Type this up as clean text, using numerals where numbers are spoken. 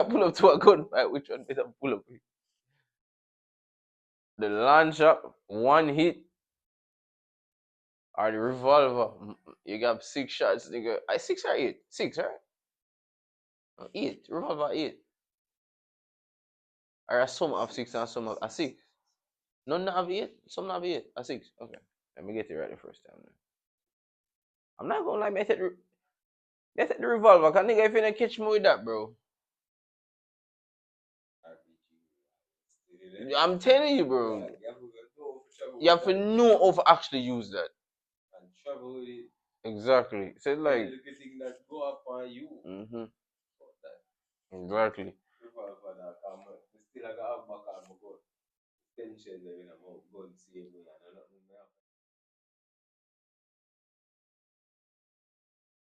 I pull up to a gunfight, which one better pull up with? The launcher, one hit, or the revolver? You got 6 shots, nigga. I 6 or 8? 6, right? 8. Revolver 8. Or some have 6 and some have a 6. None have 8. Some have 8. A 6. Okay. Let me get it right the first time. Then. I'm not gonna lie, me take the revolver. Cause nigga, if you don't catch me with that, bro. I'm telling you, bro. You have to know how to actually use that. And travel with it. Exactly. So like. Look at things that go up on you. Mm-hmm. Exactly.